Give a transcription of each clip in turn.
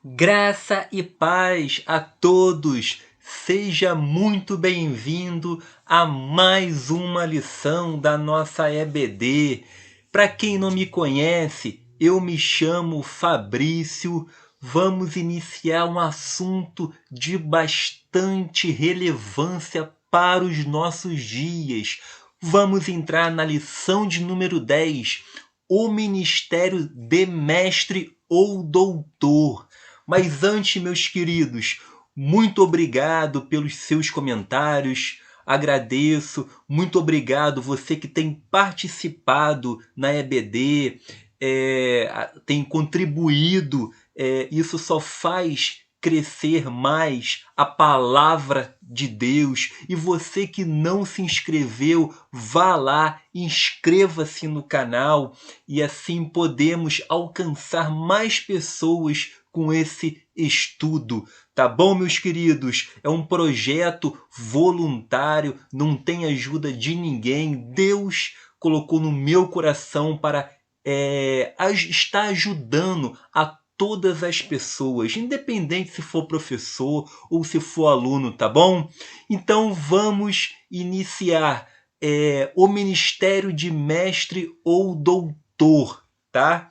Graça e paz a todos. Seja muito bem-vindo a mais uma lição da nossa EBD. Para quem não me conhece, eu me chamo Fabrício. Vamos iniciar um assunto de bastante relevância para os nossos dias. Vamos entrar na lição de número 10, o ministério de mestre ou doutor. Mas antes, meus queridos, muito obrigado pelos seus comentários. Agradeço, muito obrigado você que tem participado na EBD, tem contribuído. Isso só faz crescer mais a palavra de Deus. E você que não se inscreveu, vá lá, inscreva-se no canal e assim podemos alcançar mais pessoas com esse estudo. Tá bom, meus queridos? É um projeto voluntário, não tem ajuda de ninguém. Deus colocou no meu coração para estar ajudando a todas as pessoas, independente se for professor ou se for aluno, tá bom? Então vamos iniciar o ministério de mestre ou doutor, tá?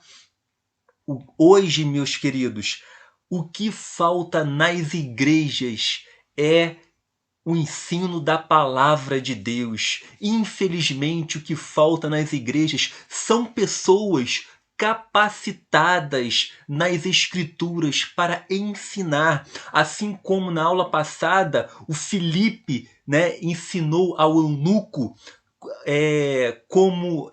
Hoje, meus queridos, o que falta nas igrejas é o ensino da palavra de Deus. Infelizmente, o que falta nas igrejas são pessoas capacitadas nas escrituras para ensinar. Assim como na aula passada, o Filipe, ensinou ao eunuco como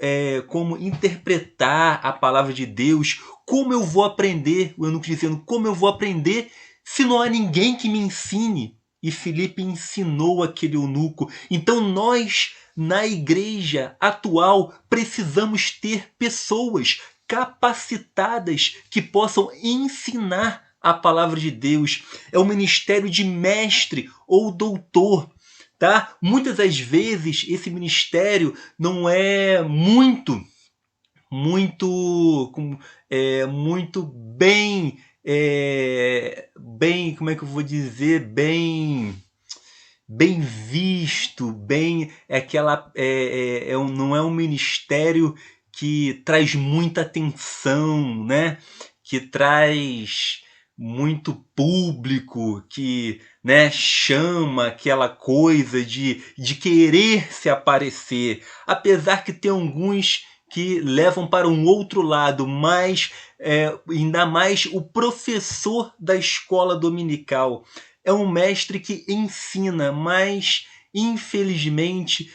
interpretar a palavra de Deus. Como eu vou aprender? O eunuco dizendo, como eu vou aprender se não há ninguém que me ensine? E Filipe ensinou aquele eunuco. Então nós, na igreja atual, precisamos ter pessoas capacitadas que possam ensinar a palavra de Deus. É o ministério de mestre ou doutor. Tá? Muitas das vezes esse ministério não é muito bem, como é que eu vou dizer, bem visto, não é um ministério que traz muita atenção, né? Que traz muito público, que chama aquela coisa de querer se aparecer. Apesar que tem alguns que levam para um outro lado, mas ainda mais o professor da escola dominical. É um mestre que ensina, mas infelizmente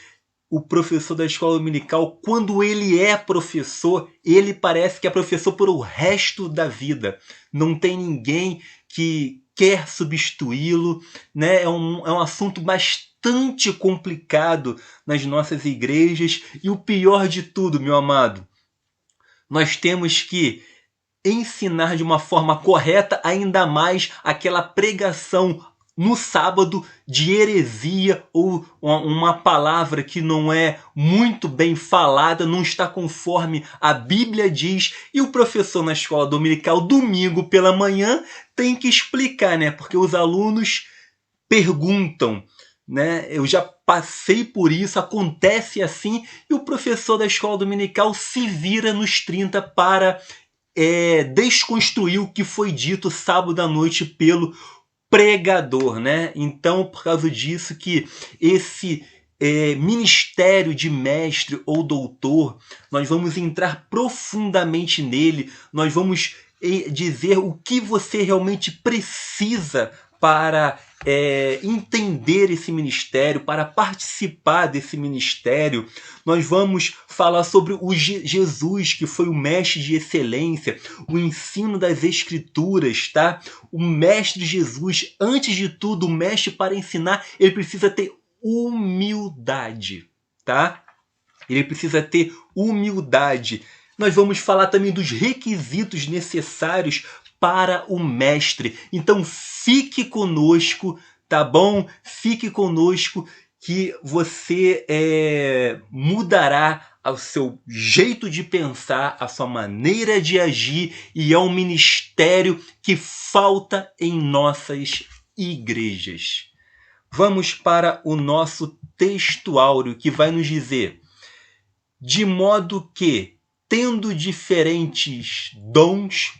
o professor da escola dominical, quando ele é professor, ele parece que é professor por o resto da vida. Não tem ninguém que quer substituí-lo, né? É um assunto bastante complicado nas nossas igrejas. E o pior de tudo, meu amado, nós temos que ensinar de uma forma correta, ainda mais aquela pregação no sábado de heresia ou uma palavra que não é muito bem falada, não está conforme a Bíblia diz, e o professor na escola dominical, domingo pela manhã, tem que explicar, né? Porque os alunos perguntam, né? Eu já passei por isso, acontece assim, e o professor da escola dominical se vira nos 30 para desconstruir o que foi dito sábado à noite pelo pregador, né? Então, por causa disso que esse ministério de mestre ou doutor, nós vamos entrar profundamente nele, nós vamos dizer o que você realmente precisa para entender esse ministério, para participar desse ministério. Nós vamos falar sobre o Jesus, que foi o mestre de excelência, o ensino das escrituras, tá? O mestre Jesus, antes de tudo, o mestre para ensinar, ele precisa ter humildade, tá? Ele precisa ter humildade. Nós vamos falar também dos requisitos necessários para o mestre. Então fique conosco, tá bom? Fique conosco que você mudará ao seu jeito de pensar, à sua maneira de agir, e é um ministério que falta em nossas igrejas. Vamos para o nosso texto áureo, que vai nos dizer: de modo que, tendo diferentes dons,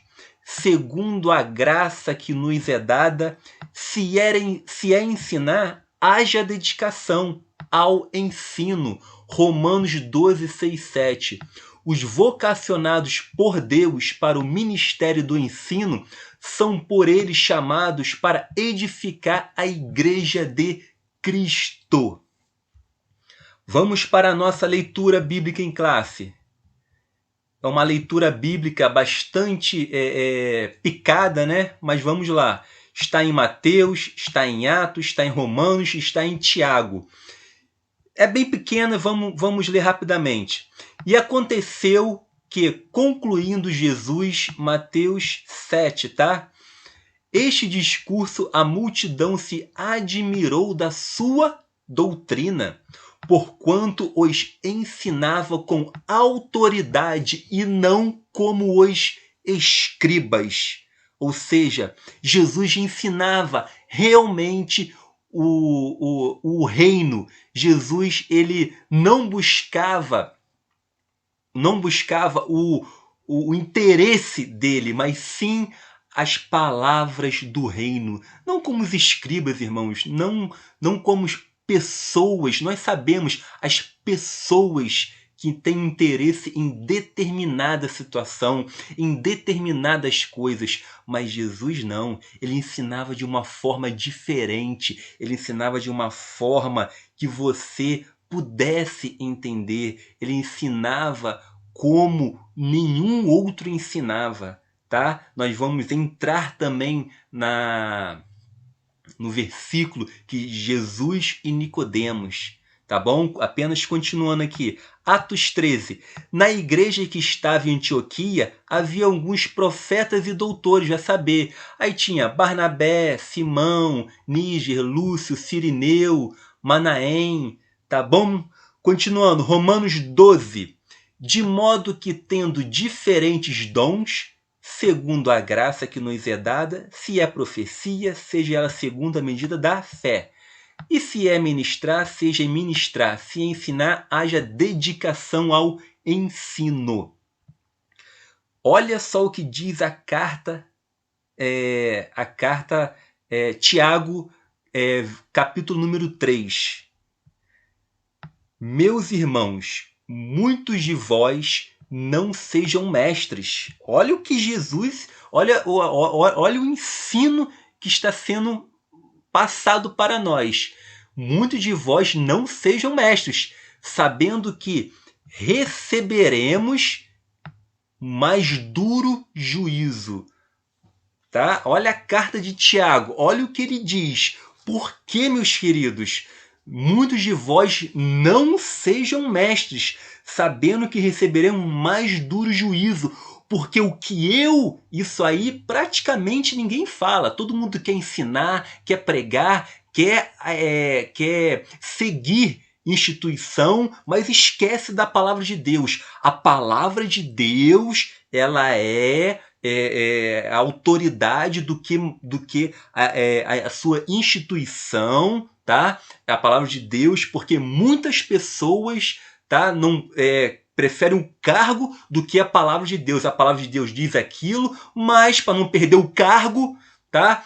segundo a graça que nos é dada, se é ensinar, haja dedicação ao ensino. Romanos 12, 6, 7. Os vocacionados por Deus para o ministério do ensino são por ele chamados para edificar a igreja de Cristo. Vamos para a nossa leitura bíblica em classe. É uma leitura bíblica bastante picada, né? Mas vamos lá. Está em Mateus, está em Atos, está em Romanos, está em Tiago. É bem pequena, vamos ler rapidamente. E aconteceu que, concluindo Jesus, Mateus 7, tá? Este discurso, a multidão se admirou da sua doutrina, porquanto os ensinava com autoridade e não como os escribas. Ou seja, Jesus ensinava realmente o reino. Jesus, ele não buscava o interesse dele, mas sim as palavras do reino. Não como os escribas, irmãos, não como pessoas. Nós sabemos as pessoas que têm interesse em determinada situação, em determinadas coisas, mas Jesus não. Ele ensinava de uma forma diferente, ele ensinava de uma forma que você pudesse entender. Ele ensinava como nenhum outro ensinava, tá? Nós vamos entrar também no versículo que Jesus e Nicodemos, tá bom? Apenas continuando aqui. Atos 13. Na igreja que estava em Antioquia, havia alguns profetas e doutores, a saber. Aí tinha Barnabé, Simão, Níger, Lúcio, Cirineu, Manaém, tá bom? Continuando, Romanos 12. De modo que, tendo diferentes dons, segundo a graça que nos é dada, se é profecia, seja ela segundo a medida da fé. E se é ministrar, seja ministrar. Se ensinar, haja dedicação ao ensino. Olha só o que diz a carta Tiago, capítulo número 3. Meus irmãos, muitos de vós não sejam mestres. Olha o que Jesus, olha o ensino que está sendo passado para nós. Muitos de vós não sejam mestres, sabendo que receberemos mais duro juízo. Tá? Olha a carta de Tiago, olha o que ele diz. Por que, meus queridos? Muitos de vós não sejam mestres, sabendo que receberemos mais duro juízo. Porque isso aí praticamente ninguém fala. Todo mundo quer ensinar, quer pregar, quer seguir instituição, mas esquece da palavra de Deus. A palavra de Deus, ela é a autoridade do que a sua instituição, tá? A palavra de Deus, porque muitas pessoas, tá, preferem o cargo do que a palavra de Deus. A palavra de Deus diz aquilo, mas para não perder o cargo, tá?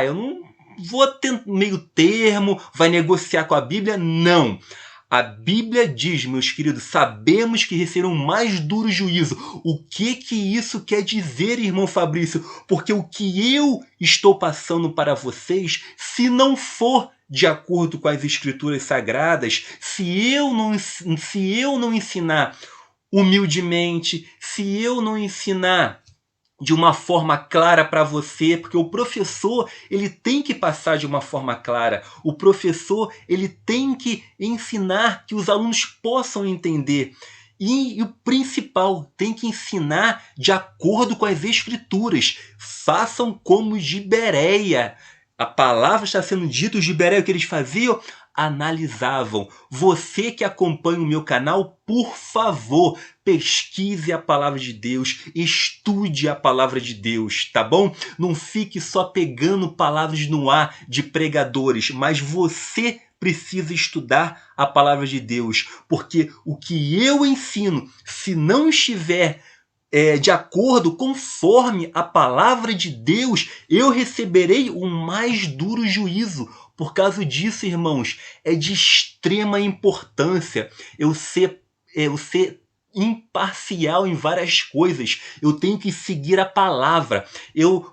Eu não vou ter meio termo, vai negociar com a Bíblia. Não. A Bíblia diz, meus queridos, sabemos que receberão mais duro juízo. O que isso quer dizer, irmão Fabrício? Porque o que eu estou passando para vocês, se não for de acordo com as Escrituras Sagradas, se eu não ensinar humildemente, se eu não ensinar de uma forma clara para você, porque o professor, ele tem que passar de uma forma clara. O professor, ele tem que ensinar que os alunos possam entender. E o principal, tem que ensinar de acordo com as Escrituras. Façam como os de Bereia. A palavra está sendo dita, os de Bereia, o que eles faziam? analisavam. Você que acompanha o meu canal, por favor, pesquise a palavra de Deus, estude a palavra de Deus, tá bom? Não fique só pegando palavras no ar de pregadores, mas você precisa estudar a palavra de Deus, porque o que eu ensino, se não estiver de acordo, conforme a palavra de Deus, eu receberei o mais duro juízo. Por causa disso, irmãos, é de extrema importância eu ser imparcial em várias coisas. Eu tenho que seguir a palavra.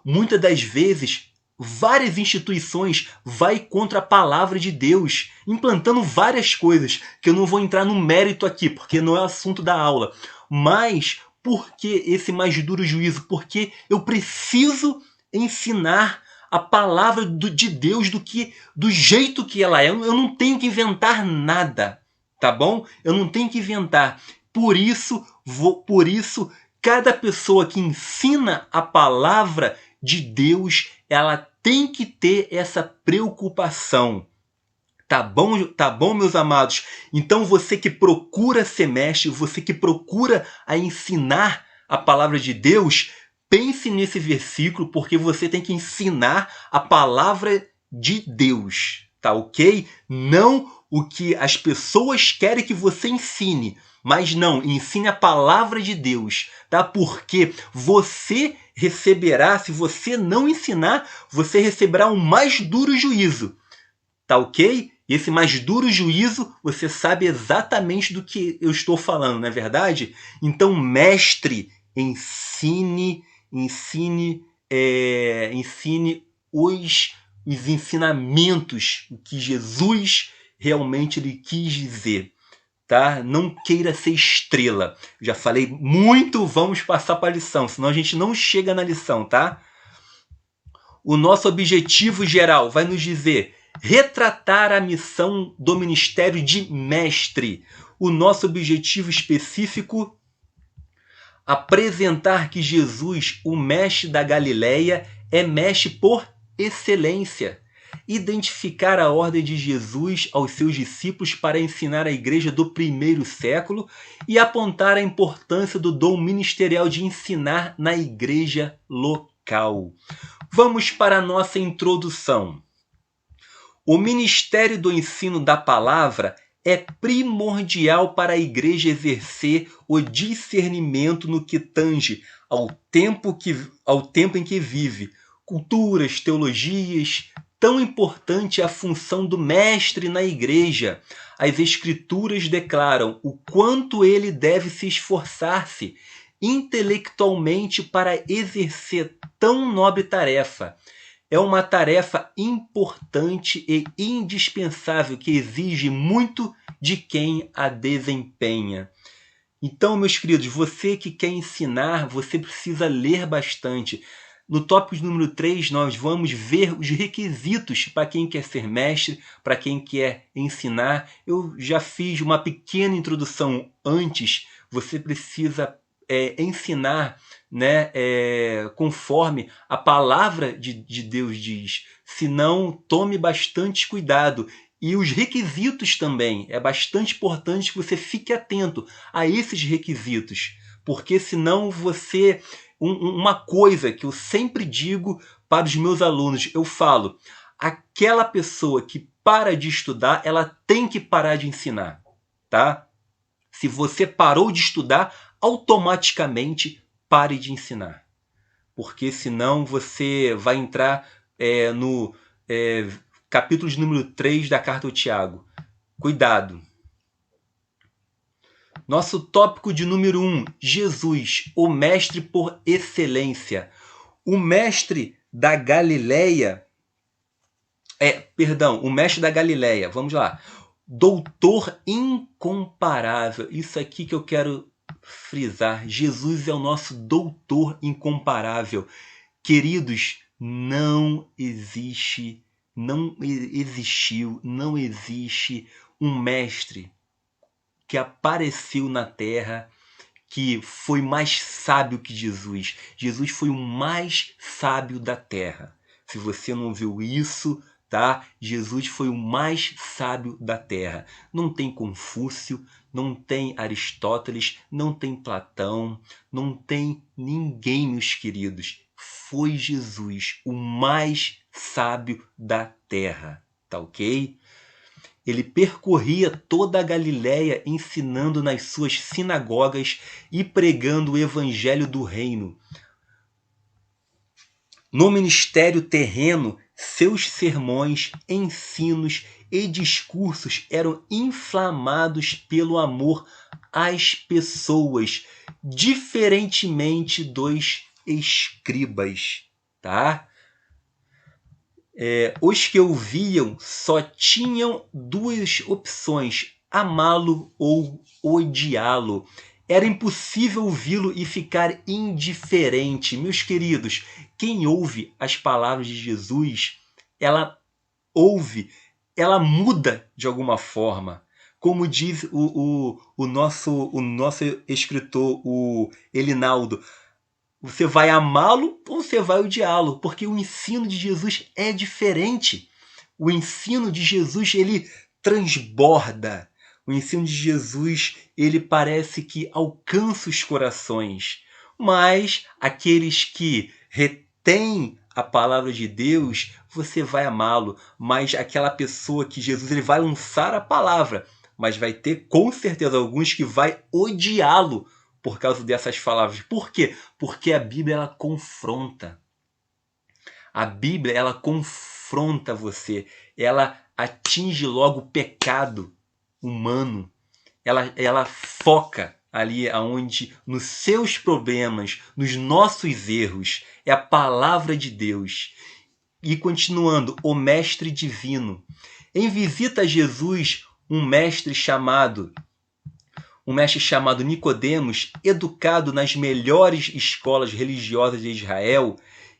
Muitas das vezes, várias instituições vai contra a palavra de Deus, implantando várias coisas que eu não vou entrar no mérito aqui, porque não é assunto da aula. Mas por que esse mais duro juízo? Porque eu preciso ensinar a palavra de Deus do jeito que ela é. Eu não tenho que inventar nada, tá bom? Eu não tenho que inventar. Por isso, cada pessoa que ensina a palavra de Deus, ela tem que ter essa preocupação. Tá bom, meus amados? Então você que procura ser mestre, você que procura a ensinar a palavra de Deus, pense nesse versículo, porque você tem que ensinar a palavra de Deus, tá ok? Não o que as pessoas querem que você ensine, mas não, ensine a palavra de Deus, tá? Porque você receberá, se você não ensinar, você receberá um mais duro juízo, tá ok? E esse mais duro juízo, você sabe exatamente do que eu estou falando, não é verdade? Então, mestre, ensine os ensinamentos, o que Jesus realmente lhe quis dizer. Tá? Não queira ser estrela. Já falei muito, vamos passar para a lição, senão a gente não chega na lição, tá? O nosso objetivo geral vai nos dizer retratar a missão do ministério de mestre. O nosso objetivo específico, apresentar que Jesus, o mestre da Galileia, é mestre por excelência. Identificar a ordem de Jesus aos seus discípulos para ensinar a igreja do primeiro século e apontar a importância do dom ministerial de ensinar na igreja local. Vamos para a nossa introdução. O ministério do ensino da palavra é primordial para a igreja exercer o discernimento no que tange ao tempo em que vive, culturas, teologias. Tão importante é a função do mestre na igreja. As escrituras declaram o quanto ele deve se esforçar-se intelectualmente para exercer tão nobre tarefa. É uma tarefa importante e indispensável que exige muito de quem a desempenha. Então, meus queridos, você que quer ensinar, você precisa ler bastante. No tópico número 3, nós vamos ver os requisitos para quem quer ser mestre, para quem quer ensinar. Eu já fiz uma pequena introdução antes. Você precisa ensinar, né, conforme a palavra de Deus diz. Se não, tome bastante cuidado. E os requisitos também. É bastante importante que você fique atento a esses requisitos. Porque senão você... Uma coisa que eu sempre digo para os meus alunos, eu falo, aquela pessoa que para de estudar, ela tem que parar de ensinar, tá? Se você parou de estudar, automaticamente pare de ensinar. Porque senão você vai entrar no capítulo de número 3 da carta ao Tiago. Cuidado. Nosso tópico de número 1, Jesus, o mestre por excelência. O mestre da Galileia, o mestre da Galileia, vamos lá. Doutor incomparável. Isso aqui que eu quero frisar. Jesus é o nosso doutor incomparável. Queridos, não existe um mestre que apareceu na terra que foi mais sábio que Jesus. Jesus foi o mais sábio da terra. Se você não viu isso, tá? Jesus foi o mais sábio da terra. Não tem Confúcio, não tem Aristóteles, não tem Platão, não tem ninguém, meus queridos. Foi Jesus, o mais sábio da terra, tá ok? Ele percorria toda a Galiléia ensinando nas suas sinagogas e pregando o evangelho do reino. No ministério terreno, seus sermões, ensinos e discursos eram inflamados pelo amor às pessoas, diferentemente dos escribas, tá? Os que ouviam só tinham duas opções: amá-lo ou odiá-lo. Era impossível ouvi-lo e ficar indiferente. Meus queridos, quem ouve as palavras de Jesus, ela ouve, ela muda de alguma forma. Como diz o nosso escritor, o Elinaldo, você vai amá-lo ou você vai odiá-lo? Porque o ensino de Jesus é diferente. O ensino de Jesus, ele transborda. O ensino de Jesus, ele parece que alcança os corações. Mas aqueles que retêm a palavra de Deus, você vai amá-lo. Mas aquela pessoa que Jesus ele vai lançar a palavra, mas vai ter com certeza alguns que vai odiá-lo por causa dessas palavras. Por quê? Porque a Bíblia ela confronta. A Bíblia ela confronta você. Ela atinge logo o pecado humano. Ela foca ali aonde nos seus problemas, nos nossos erros. É a palavra de Deus. E continuando, o mestre divino. Em visita a Jesus, um mestre chamado Nicodemos, educado nas melhores escolas religiosas de Israel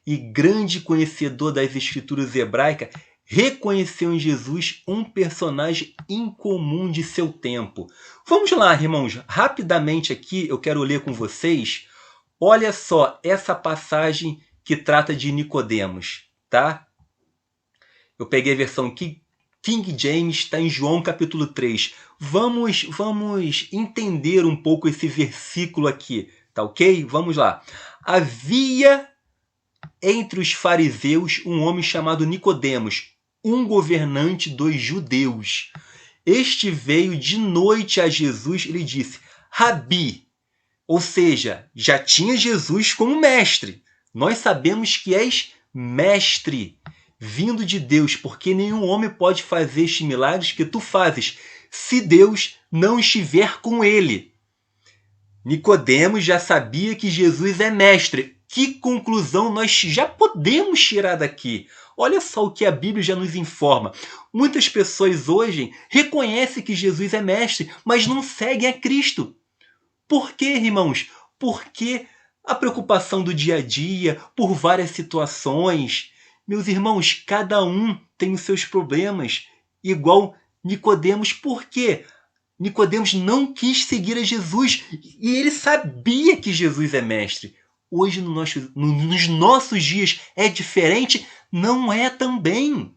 e grande conhecedor das escrituras hebraicas, reconheceu em Jesus um personagem incomum de seu tempo. Vamos lá, irmãos, rapidamente aqui eu quero ler com vocês. Olha só essa passagem que trata de Nicodemos, tá? Eu peguei a versão King James, está em João capítulo 3. Vamos entender um pouco esse versículo aqui, tá ok? Vamos lá. Havia entre os fariseus um homem chamado Nicodemos, um governante dos judeus. Este veio de noite a Jesus e lhe disse: Rabi, ou seja, já tinha Jesus como mestre. Nós sabemos que és mestre, vindo de Deus, porque nenhum homem pode fazer estes milagres que tu fazes, se Deus não estiver com ele. Nicodemos já sabia que Jesus é mestre. Que conclusão nós já podemos tirar daqui? Olha só o que a Bíblia já nos informa. Muitas pessoas hoje reconhecem que Jesus é mestre, mas não seguem a Cristo. Por quê, irmãos? Porque a preocupação do dia a dia, por várias situações. Meus irmãos, cada um tem os seus problemas, igual Nicodemos. Por quê? Nicodemos não quis seguir a Jesus e ele sabia que Jesus é mestre. Hoje, nos nossos dias, é diferente? Não é também.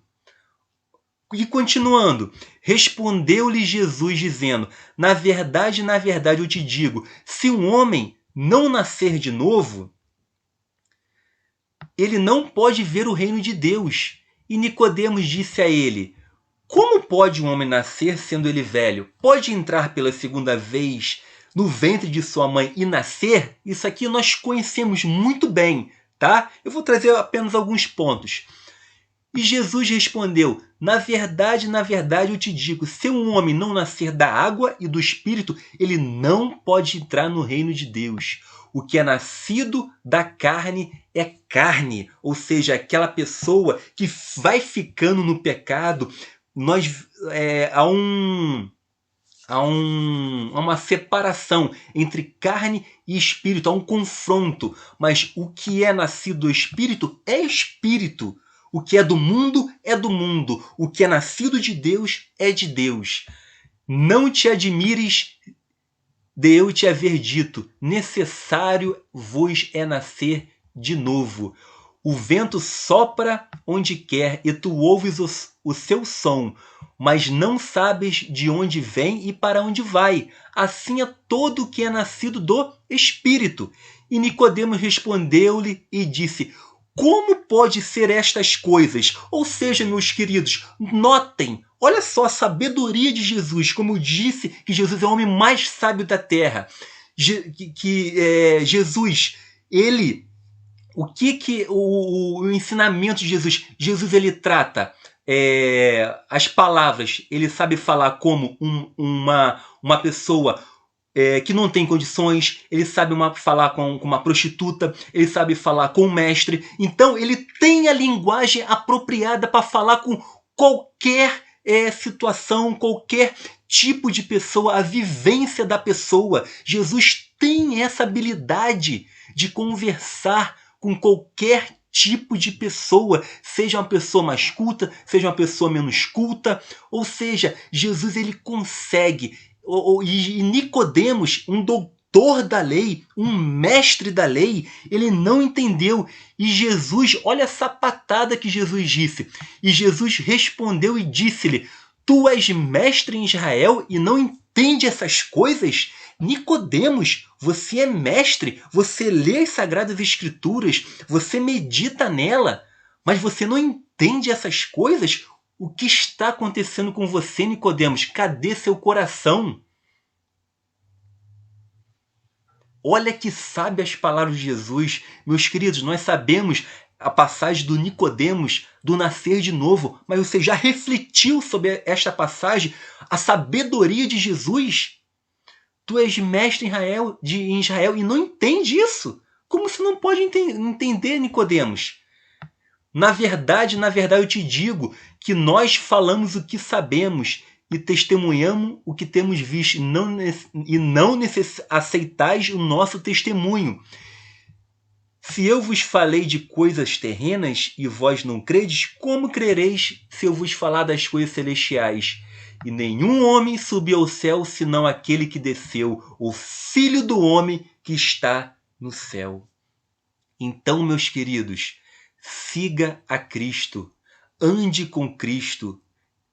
E continuando, respondeu-lhe Jesus dizendo: na verdade, eu te digo, se um homem não nascer de novo, ele não pode ver o reino de Deus. E Nicodemos disse a ele: como pode um homem nascer sendo ele velho? Pode entrar pela segunda vez no ventre de sua mãe e nascer? Isso aqui nós conhecemos muito bem, tá? Eu vou trazer apenas alguns pontos. E Jesus respondeu: na verdade, eu te digo, se um homem não nascer da água e do Espírito, ele não pode entrar no reino de Deus. O que é nascido da carne é carne, ou seja, aquela pessoa que vai ficando no pecado. Há uma separação entre carne e espírito, há um confronto. Mas o que é nascido do Espírito é Espírito. O que é do mundo é do mundo. O que é nascido de Deus é de Deus. Não te admires de eu te haver dito: necessário vos é nascer de novo. O vento sopra onde quer, e tu ouves o seu som, mas não sabes de onde vem e para onde vai. Assim é todo o que é nascido do Espírito. E Nicodemos respondeu-lhe e disse: como pode ser estas coisas? Ou seja, meus queridos, notem, olha só a sabedoria de Jesus, como eu disse que Jesus é o homem mais sábio da terra. Jesus, ele, o ensinamento de Jesus? Jesus ele trata as palavras, ele sabe falar como uma pessoa que não tem condições, ele sabe falar com uma prostituta, ele sabe falar com um mestre. Então ele tem a linguagem apropriada para falar com qualquer situação, qualquer tipo de pessoa, a vivência da pessoa. Jesus tem essa habilidade de conversar com qualquer tipo de pessoa, seja uma pessoa mais culta, seja uma pessoa menos culta, ou seja, Jesus ele consegue. E Nicodemos, um doutor da lei, um mestre da lei, ele não entendeu. E Jesus, olha a sapatada que Jesus disse. E Jesus respondeu e disse-lhe: tu és mestre em Israel e não entende essas coisas? Nicodemos, você é mestre, você lê as Sagradas Escrituras, você medita nela, mas você não entende essas coisas? O que está acontecendo com você, Nicodemos? Cadê seu coração? Olha que sabe as palavras de Jesus. Meus queridos, nós sabemos a passagem do Nicodemos, do nascer de novo, mas você já refletiu sobre esta passagem, a sabedoria de Jesus? Tu és mestre em Israel e não entende isso? Como você não pode entender, Nicodemos? Na verdade, eu te digo que nós falamos o que sabemos e testemunhamos o que temos visto, e não aceitais o nosso testemunho. Se eu vos falei de coisas terrenas e vós não credes, como crereis se eu vos falar das coisas celestiais? E nenhum homem subiu ao céu, senão aquele que desceu, o Filho do homem que está no céu. Então, meus queridos, siga a Cristo, ande com Cristo.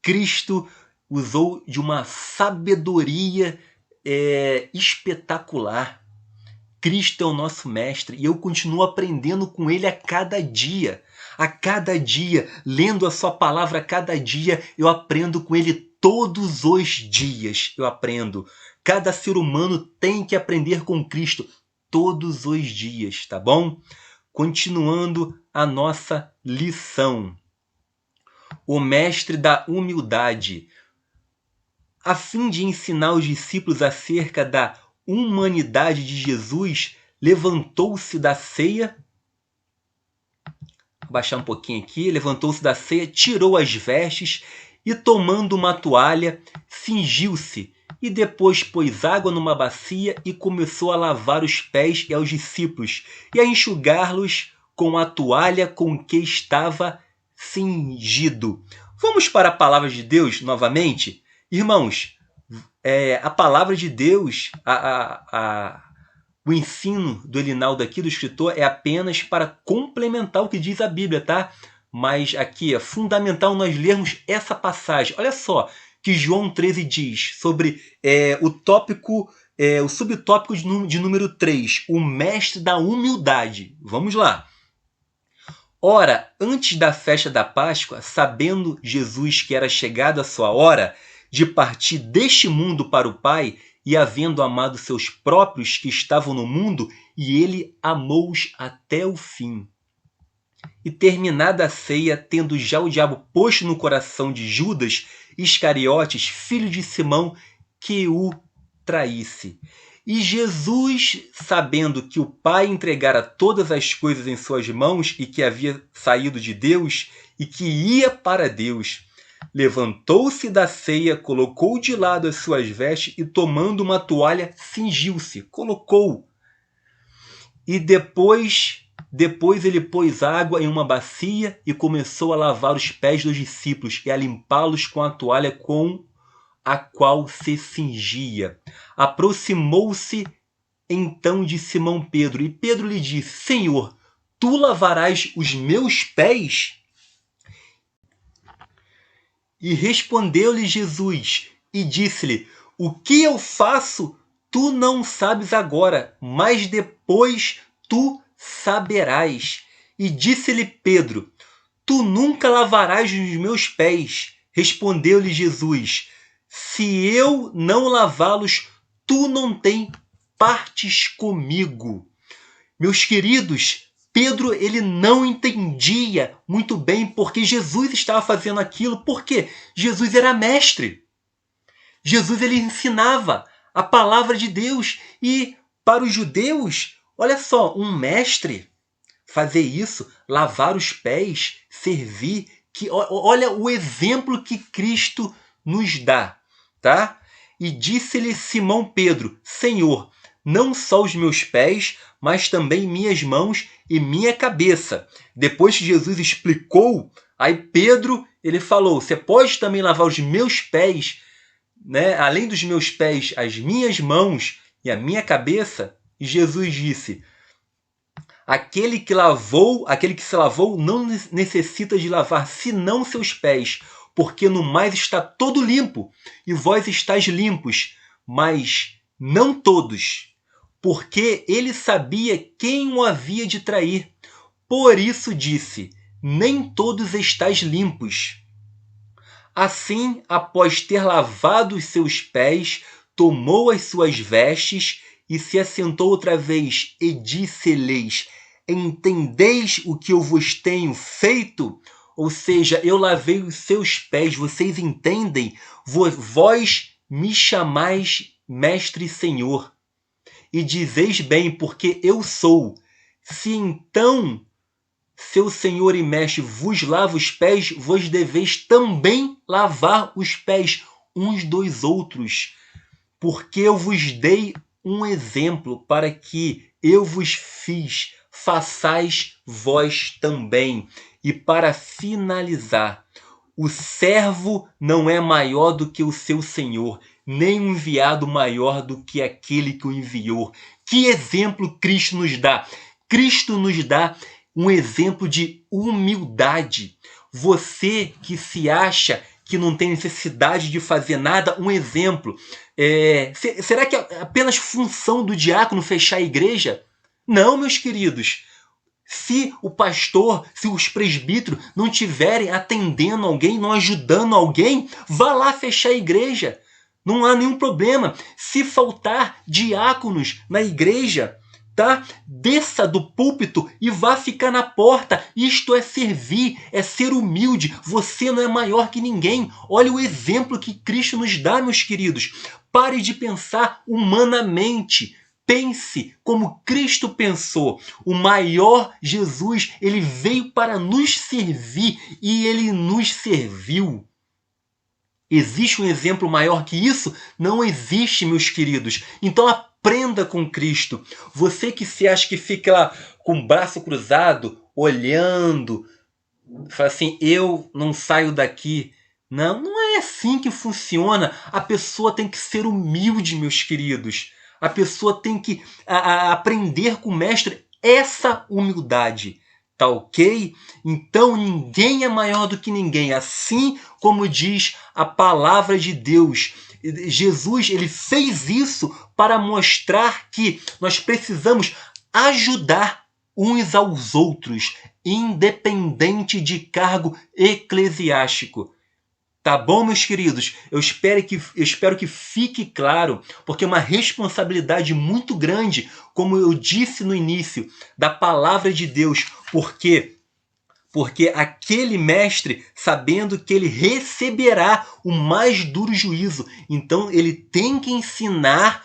Cristo usou de uma sabedoria espetacular. Cristo é o nosso mestre e eu continuo aprendendo com ele a cada dia. A cada dia, lendo a sua palavra a cada dia, eu aprendo com ele todos os dias. Eu aprendo. Cada ser humano tem que aprender com Cristo todos os dias, tá bom? Continuando a nossa lição. O mestre da humildade. A fim de ensinar os discípulos acerca da humanidade de Jesus, levantou-se da ceia. Vou baixar um pouquinho aqui. Levantou-se da ceia, tirou as vestes e, tomando uma toalha, cingiu-se. E depois pôs água numa bacia e começou a lavar os pés aos discípulos e a enxugá-los com a toalha com que estava cingido. Vamos para a palavra de Deus novamente? Irmãos, a palavra de Deus, o ensino do Elinaldo aqui, do escritor, é apenas para complementar o que diz a Bíblia, tá? Mas aqui é fundamental nós lermos essa passagem. Olha só que João 13 diz sobre o subtópico de número 3, o mestre da humildade. Vamos lá. Ora, antes da festa da Páscoa, sabendo Jesus que era chegada a sua hora de partir deste mundo para o Pai, e havendo amado seus próprios que estavam no mundo, e ele amou-os até o fim. E terminada a ceia, tendo já o diabo posto no coração de Judas Iscariotes, filho de Simão, que o traísse. E Jesus, sabendo que o Pai entregara todas as coisas em suas mãos e que havia saído de Deus e que ia para Deus, levantou-se da ceia, colocou de lado as suas vestes e, tomando uma toalha, cingiu-se. Colocou. E depois ele pôs água em uma bacia e começou a lavar os pés dos discípulos e a limpá-los com a toalha com a qual se cingia. Aproximou-se então de Simão Pedro, e Pedro lhe disse: Senhor, tu lavarás os meus pés? E respondeu-lhe Jesus e disse-lhe: o que eu faço, tu não sabes agora, mas depois tu saberás. E disse-lhe Pedro: tu nunca lavarás os meus pés. Respondeu-lhe Jesus: se eu não lavá-los, tu não tens partes comigo. Meus queridos, Pedro ele não entendia muito bem porque Jesus estava fazendo aquilo, porque Jesus era mestre. Jesus ele ensinava a palavra de Deus e para os judeus, olha só, um mestre fazer isso, lavar os pés, servir, que olha o exemplo que Cristo nos dá, tá? E disse-lhe Simão Pedro: Senhor, não só os meus pés, mas também minhas mãos e minha cabeça. Depois que Jesus explicou, aí Pedro ele falou: você pode também lavar os meus pés, né? Além dos meus pés, as minhas mãos e a minha cabeça? E Jesus disse: aquele que se lavou não necessita de lavar senão seus pés, porque no mais está todo limpo, e vós estáis limpos, mas não todos, porque ele sabia quem o havia de trair. Por isso disse: nem todos estáis limpos. Assim, após ter lavado os seus pés, tomou as suas vestes e se assentou outra vez e disse-lhes: entendeis o que eu vos tenho feito? Ou seja, eu lavei os seus pés, vocês entendem? Vós me chamais mestre e senhor, e dizeis bem, porque eu sou. Se então seu senhor e mestre vos lava os pés, vós deveis também lavar os pés uns dos outros, porque eu vos dei um exemplo para que eu vos fiz, façais vós também. E para finalizar, o servo não é maior do que o seu senhor, nem um enviado maior do que aquele que o enviou. Que exemplo Cristo nos dá? Cristo nos dá um exemplo de humildade. Você que se acha que não tem necessidade de fazer nada, um exemplo. Será que é apenas função do diácono fechar a igreja? Não, meus queridos. Se o pastor, se os presbíteros não estiverem atendendo alguém, não ajudando alguém, vá lá fechar a igreja. Não há nenhum problema. Se faltar diáconos na igreja, tá? Desça do púlpito e vá ficar na porta. Isto é servir, é ser humilde. Você não é maior que ninguém. Olha o exemplo que Cristo nos dá, meus queridos. Pare de pensar humanamente. Pense como Cristo pensou. O maior Jesus, ele veio para nos servir e ele nos serviu. Existe um exemplo maior que isso? Não existe, meus queridos. Então aprenda com Cristo. Você que se acha que fica lá com o braço cruzado, olhando, fala assim, eu não saio daqui. Não, não é assim que funciona. A pessoa tem que ser humilde, meus queridos. A pessoa tem que aprender com o mestre essa humildade. Tá ok? Então ninguém é maior do que ninguém. Assim como diz a palavra de Deus. Jesus ele fez isso para mostrar que nós precisamos ajudar uns aos outros, independente de cargo eclesiástico. Tá bom, meus queridos? Eu espero que fique claro, porque é uma responsabilidade muito grande, como eu disse no início, da palavra de Deus. Porque aquele mestre, sabendo que ele receberá o mais duro juízo, então ele tem que ensinar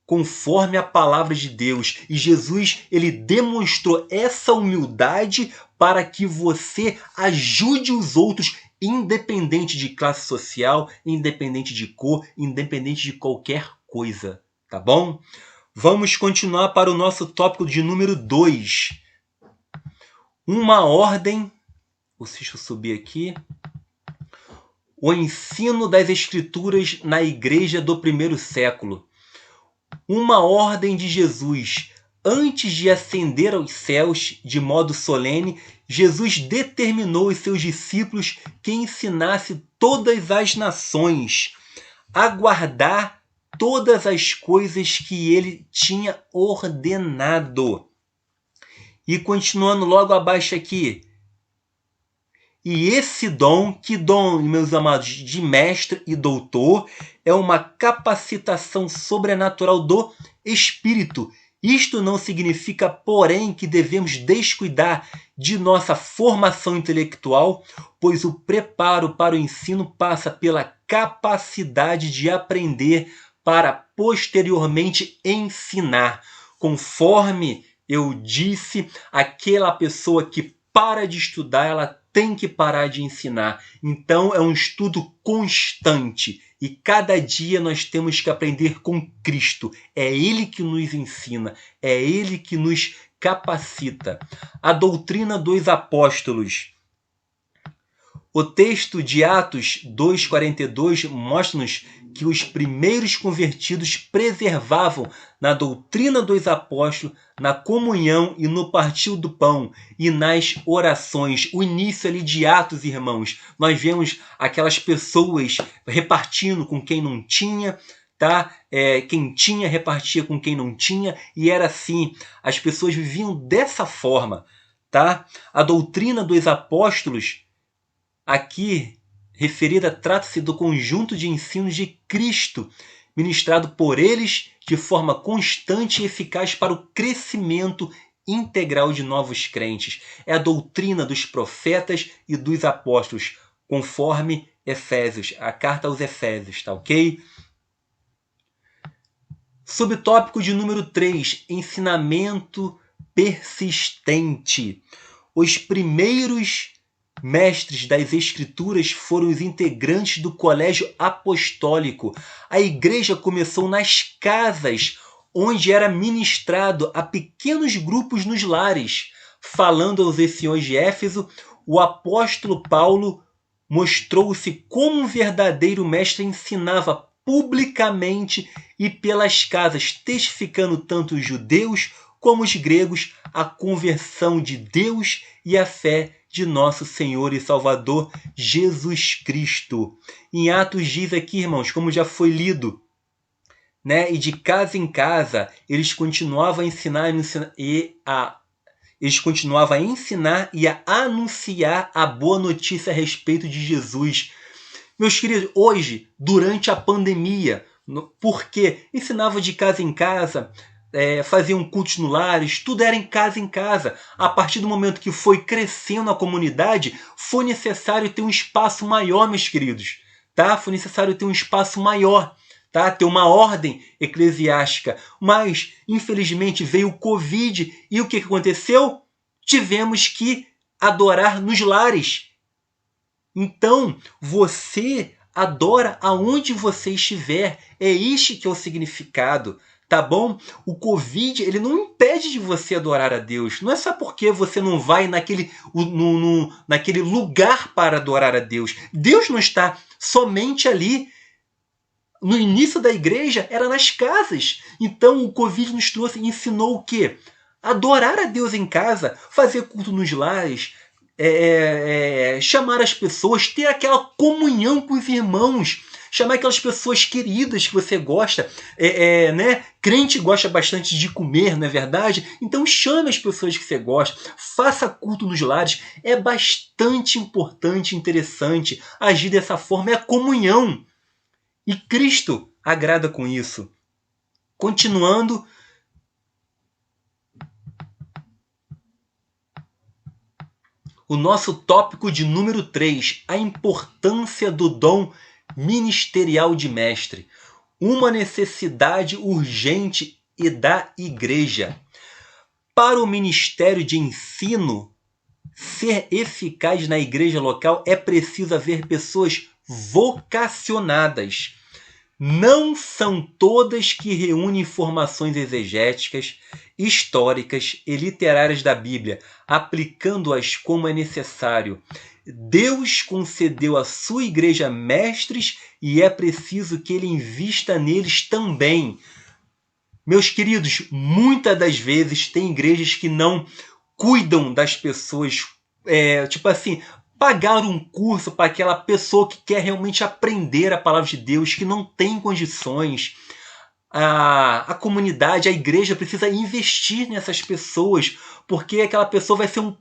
conforme a palavra de Deus. E Jesus, ele demonstrou essa humildade para que você ajude os outros, independente de classe social, independente de cor, independente de qualquer coisa, tá bom? Vamos continuar para o nosso tópico de número 2. Uma ordem, deixa eu subir aqui. O ensino das Escrituras na igreja do primeiro século. Uma ordem de Jesus. Antes de ascender aos céus de modo solene, Jesus determinou aos seus discípulos que ensinasse todas as nações a guardar todas as coisas que ele tinha ordenado. E continuando logo abaixo aqui. E esse dom, que dom, meus amados, de mestre e doutor, é uma capacitação sobrenatural do Espírito. Isto não significa, porém, que devemos descuidar de nossa formação intelectual, pois o preparo para o ensino passa pela capacidade de aprender para posteriormente ensinar. Conforme eu disse, aquela pessoa que para de estudar, ela tem que parar de ensinar. Então é um estudo constante e cada dia nós temos que aprender com Cristo. É Ele que nos ensina, é Ele que nos capacita. A doutrina dos apóstolos. O texto de Atos 2,42 mostra-nos que os primeiros convertidos preservavam na doutrina dos apóstolos, na comunhão e no partir do pão e nas orações. O início ali de Atos, irmãos, nós vemos aquelas pessoas repartindo com quem não tinha, tá? Quem tinha repartia com quem não tinha, e era assim, as pessoas viviam dessa forma, tá? A doutrina dos apóstolos aqui referida trata-se do conjunto de ensinos de Cristo, ministrado por eles de forma constante e eficaz para o crescimento integral de novos crentes. É a doutrina dos profetas e dos apóstolos, conforme Efésios, a carta aos Efésios, tá ok? Subtópico de número 3, ensinamento persistente. Os primeiros mestres das Escrituras foram os integrantes do colégio apostólico. A igreja começou nas casas, onde era ministrado a pequenos grupos nos lares. Falando aos anciões de Éfeso, o apóstolo Paulo mostrou-se como um verdadeiro mestre, ensinava publicamente e pelas casas, testificando tanto os judeus como os gregos a conversão de Deus e a fé de nosso Senhor e Salvador Jesus Cristo. Em Atos diz aqui, irmãos, como já foi lido, né? E de casa em casa eles continuavam a ensinar e a anunciar a boa notícia a respeito de Jesus. Meus queridos, hoje, durante a pandemia, porque ensinava de casa em casa, faziam cultos no lares, tudo era em casa. A partir do momento que foi crescendo a comunidade, foi necessário ter um espaço maior, meus queridos. Tá? Foi necessário ter um espaço maior, tá? Ter uma ordem eclesiástica. Mas, infelizmente, veio o Covid e o que aconteceu? Tivemos que adorar nos lares. Então, você adora aonde você estiver. É este que é o significado. Tá bom? O Covid, ele não impede de você adorar a Deus. Não é só porque você não vai naquele lugar para adorar a Deus. Deus não está somente ali. No início da igreja, era nas casas. Então, o Covid nos trouxe e ensinou o quê? Adorar a Deus em casa, fazer culto nos lares, chamar as pessoas, ter aquela comunhão com os irmãos, chamar aquelas pessoas queridas que você gosta, né? Crente gosta bastante de comer, não é verdade? Então chame as pessoas que você gosta, faça culto nos lares. É bastante importante e interessante agir dessa forma, é a comunhão. E Cristo agrada com isso. Continuando, o nosso tópico de número 3, a importância do dom ministerial de mestre, uma necessidade urgente e da igreja. Para o ministério de ensino ser eficaz na igreja local, é preciso haver pessoas vocacionadas. Não são todas que reúnem informações exegéticas, históricas e literárias da Bíblia, aplicando-as como é necessário. Deus concedeu à sua igreja mestres e é preciso que ele invista neles também. Meus queridos, muitas das vezes tem igrejas que não cuidam das pessoas, tipo assim, pagar um curso para aquela pessoa que quer realmente aprender a palavra de Deus, que não tem condições. A comunidade, a igreja precisa investir nessas pessoas, porque aquela pessoa vai ser um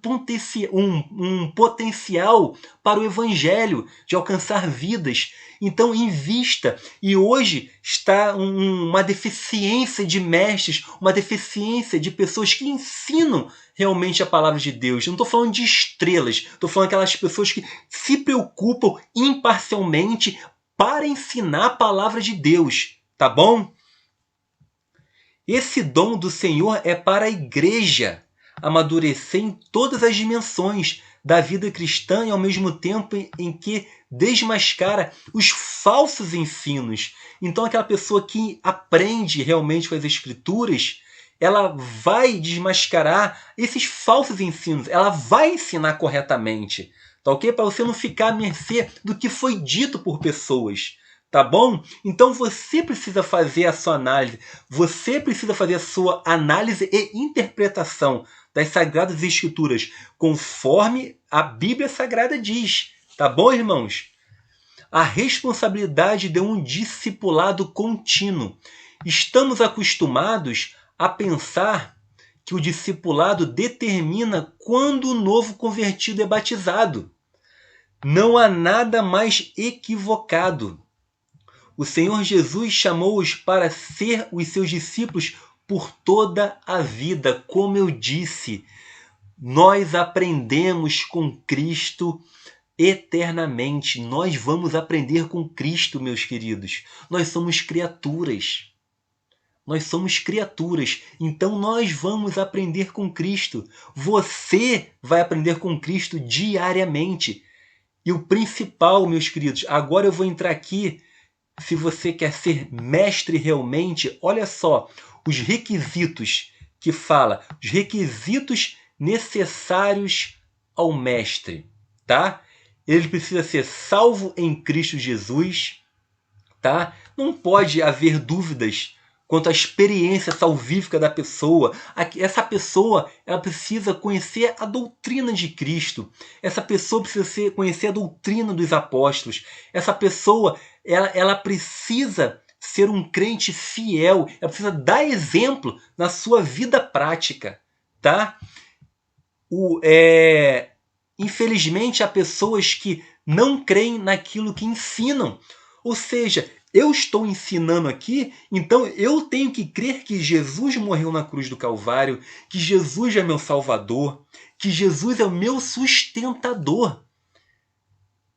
potencial para o evangelho, de alcançar vidas. Então invista. E hoje está uma deficiência de mestres, uma deficiência de pessoas que ensinam realmente a palavra de Deus. Eu não estou falando de estrelas, estou falando aquelas pessoas que se preocupam imparcialmente para ensinar a palavra de Deus. Tá bom? Esse dom do Senhor é para a igreja amadurecer em todas as dimensões da vida cristã e ao mesmo tempo em que desmascara os falsos ensinos. Então aquela pessoa que aprende realmente com as escrituras, ela vai desmascarar esses falsos ensinos, ela vai ensinar corretamente, tá ok? Para você não ficar à mercê do que foi dito por pessoas. Tá bom? Então você precisa fazer a sua análise, você precisa fazer a sua análise e interpretação das Sagradas Escrituras, conforme a Bíblia Sagrada diz. Tá bom, irmãos? A responsabilidade de um discipulado contínuo. Estamos acostumados a pensar que o discipulado determina quando o novo convertido é batizado. Não há nada mais equivocado. O Senhor Jesus chamou-os para ser os seus discípulos por toda a vida. Como eu disse, nós aprendemos com Cristo eternamente. Nós vamos aprender com Cristo, meus queridos. Nós somos criaturas. Nós somos criaturas. Então nós vamos aprender com Cristo. Você vai aprender com Cristo diariamente. E o principal, meus queridos, agora eu vou entrar aqui. Se você quer ser mestre realmente, olha só os requisitos que fala, os requisitos necessários ao mestre, tá? Ele precisa ser salvo em Cristo Jesus, tá? Não pode haver dúvidas quanto à experiência salvífica da pessoa. Essa pessoa, ela precisa conhecer a doutrina de Cristo. Essa pessoa precisa conhecer a doutrina dos apóstolos. Essa pessoa, ela precisa ser um crente fiel. Ela precisa dar exemplo na sua vida prática, tá? Infelizmente, há pessoas que não creem naquilo que ensinam. Ou seja, eu estou ensinando aqui, então eu tenho que crer que Jesus morreu na cruz do Calvário, que Jesus é meu Salvador, que Jesus é o meu sustentador.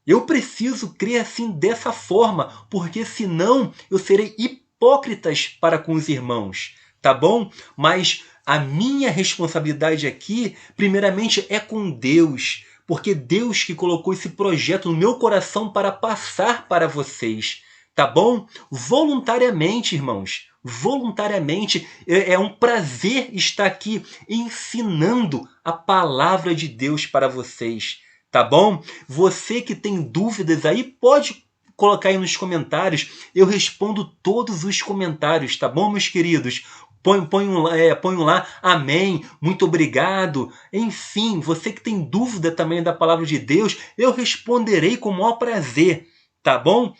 Eu preciso crer assim dessa forma, porque senão eu serei hipócritas para com os irmãos, tá bom? Mas a minha responsabilidade aqui, primeiramente, é com Deus, porque Deus que colocou esse projeto no meu coração para passar para vocês. Tá bom? Voluntariamente, irmãos. Voluntariamente. É um prazer estar aqui ensinando a palavra de Deus para vocês. Tá bom? Você que tem dúvidas aí, pode colocar aí nos comentários. Eu respondo todos os comentários, tá bom, meus queridos? Põe lá, amém, muito obrigado. Enfim, você que tem dúvida também da palavra de Deus, eu responderei com o maior prazer, tá bom?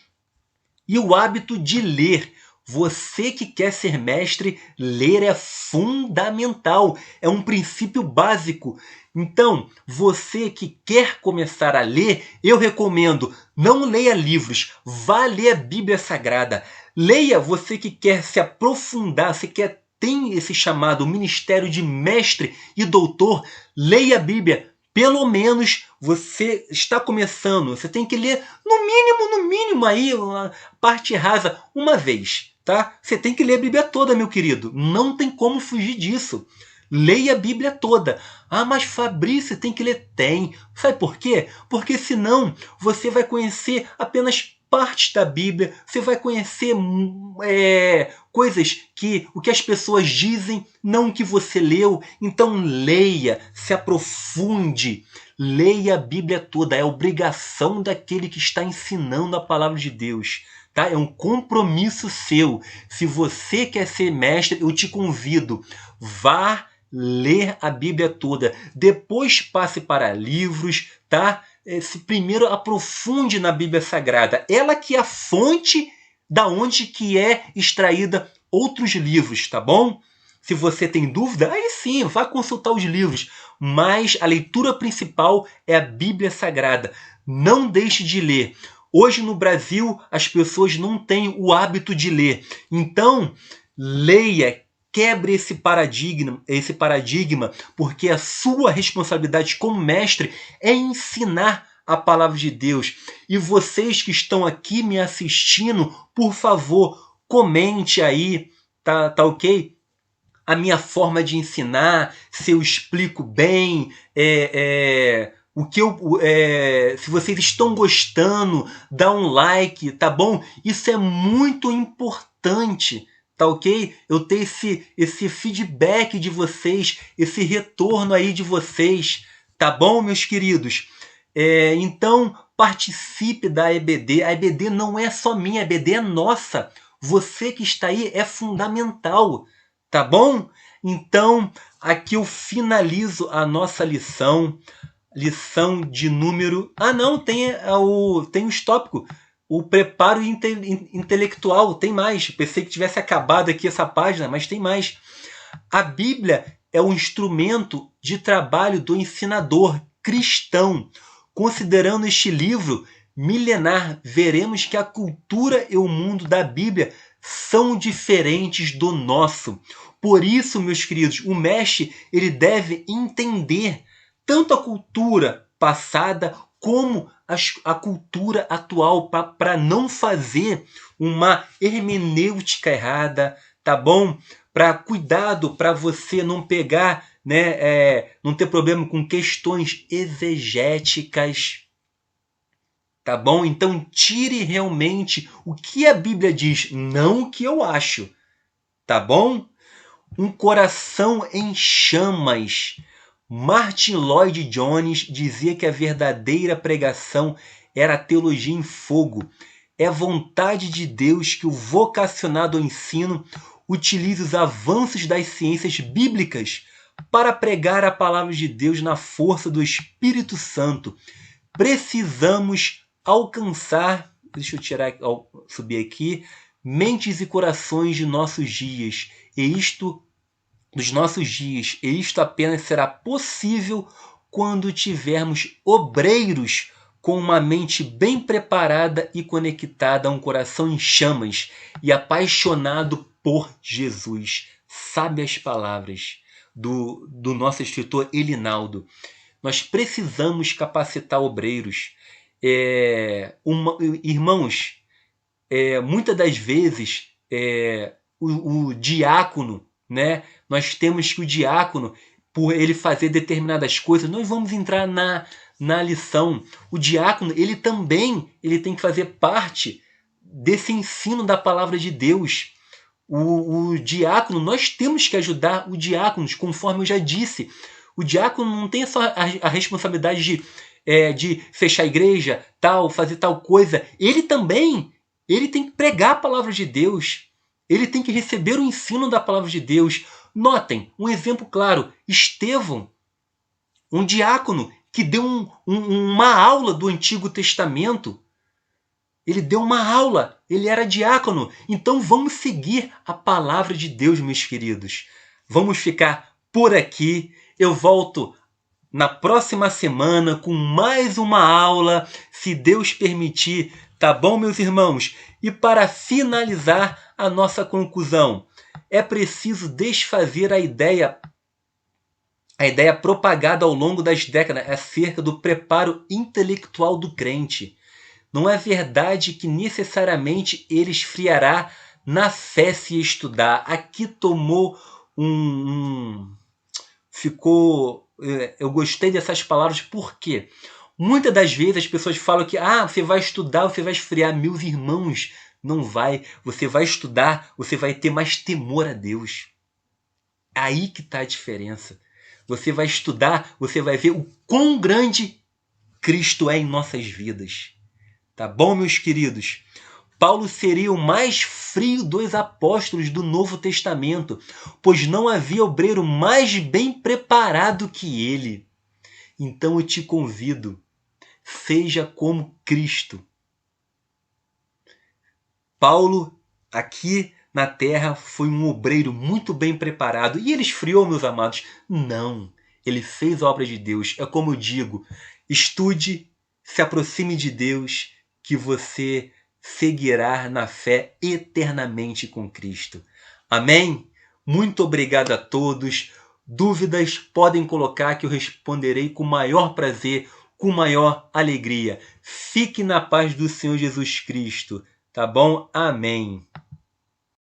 E o hábito de ler. Você que quer ser mestre, ler é fundamental. É um princípio básico. Então, você que quer começar a ler, eu recomendo, não leia livros, vá ler a Bíblia Sagrada. Leia, você que quer se aprofundar, você quer tem esse chamado ministério de mestre e doutor, leia a Bíblia. Pelo menos você está começando, você tem que ler no mínimo aí, a parte rasa, uma vez, tá? Você tem que ler a Bíblia toda, meu querido. Não tem como fugir disso. Leia a Bíblia toda. Ah, mas Fabrício, tem que ler? Tem. Sabe por quê? Porque senão você vai conhecer apenas partes da Bíblia, você vai conhecer coisas o que as pessoas dizem, não o que você leu. Então leia, se aprofunde, leia a Bíblia toda. É obrigação daquele que está ensinando a palavra de Deus. tá? É um compromisso seu. Se você quer ser mestre, eu te convido, vá ler a Bíblia toda. Depois passe para livros, tá? Se primeiro aprofunde na Bíblia Sagrada. Ela que é a fonte da onde que é extraída outros livros, tá bom? Se você tem dúvida, aí sim, vá consultar os livros. Mas a leitura principal é a Bíblia Sagrada. Não deixe de ler. Hoje no Brasil as pessoas não têm o hábito de ler. Então, leia, quebre esse paradigma, porque a sua responsabilidade como mestre é ensinar a palavra de Deus. E vocês que estão aqui me assistindo, por favor, comente aí, tá ok? A minha forma de ensinar, se eu explico bem, o que se vocês estão gostando, dá um like, tá bom? Isso é muito importante, tá ok? Eu ter esse feedback de vocês, esse retorno aí de vocês, tá bom, meus queridos? Então, participe da EBD. A EBD não é só minha, a EBD é nossa. Você que está aí é fundamental. Tá bom? Então, aqui eu finalizo a nossa lição. Lição de número... Ah, não, tem os tópicos. O preparo intelectual, tem mais. Pensei que tivesse acabado aqui essa página, mas tem mais. A Bíblia é um instrumento de trabalho do ensinador cristão. Considerando este livro milenar, veremos que a cultura e o mundo da Bíblia são diferentes do nosso. Por isso, meus queridos, o mestre ele deve entender tanto a cultura passada como a cultura atual para não fazer uma hermenêutica errada, tá bom? Cuidado para você não pegar, né, não ter problema com questões exegéticas. Tá bom? Então tire realmente o que a Bíblia diz, não o que eu acho. Tá bom? Um coração em chamas. Martin Lloyd Jones dizia que a verdadeira pregação era a teologia em fogo. É vontade de Deus que o vocacionado ao ensino utilize os avanços das ciências bíblicas para pregar a palavra de Deus na força do Espírito Santo. Precisamos alcançar, deixa eu subir aqui, mentes e corações de nossos dias, dos nossos dias, e isto apenas será possível quando tivermos obreiros com uma mente bem preparada e conectada a um coração em chamas e apaixonado por Jesus. Sabe as palavras do nosso escritor Elinaldo. Nós precisamos capacitar obreiros. Irmãos, muitas das vezes o diácono, né? Nós temos que o diácono, por ele fazer determinadas coisas, nós vamos entrar na lição. O diácono, ele também tem que fazer parte desse ensino da palavra de Deus. O diácono, nós temos que ajudar o diácono, conforme eu já disse. O diácono não tem só a responsabilidade de fechar a igreja, fazer tal coisa. Ele também tem que pregar a palavra de Deus. Ele tem que receber o ensino da palavra de Deus. Notem, um exemplo claro. Estevão, um diácono que deu uma aula do Antigo Testamento. Ele deu uma aula, ele era diácono. Então vamos seguir a palavra de Deus, meus queridos. Vamos ficar por aqui. Eu volto na próxima semana com mais uma aula, se Deus permitir. Tá bom, meus irmãos? E para finalizar a nossa conclusão, é preciso desfazer a ideia propagada ao longo das décadas acerca do preparo intelectual do crente. Não é verdade que necessariamente ele esfriará na fé se estudar. Aqui tomou ficou... Eu gostei dessas palavras, por quê? Muitas das vezes as pessoas falam que você vai estudar, você vai esfriar. Meus irmãos, não vai. Você vai estudar, você vai ter mais temor a Deus. Aí que está a diferença. Você vai estudar, você vai ver o quão grande Cristo é em nossas vidas. Tá bom, meus queridos? Paulo seria o mais frio dos apóstolos do Novo Testamento, pois não havia obreiro mais bem preparado que ele. Então eu te convido, seja como Cristo. Paulo, aqui na terra, foi um obreiro muito bem preparado. E ele esfriou, meus amados? Não. Ele fez a obra de Deus. É como eu digo, estude, se aproxime de Deus, que você seguirá na fé eternamente com Cristo. Amém? Muito obrigado a todos. Dúvidas podem colocar que eu responderei com maior prazer, com maior alegria. Fique na paz do Senhor Jesus Cristo. Tá bom? Amém.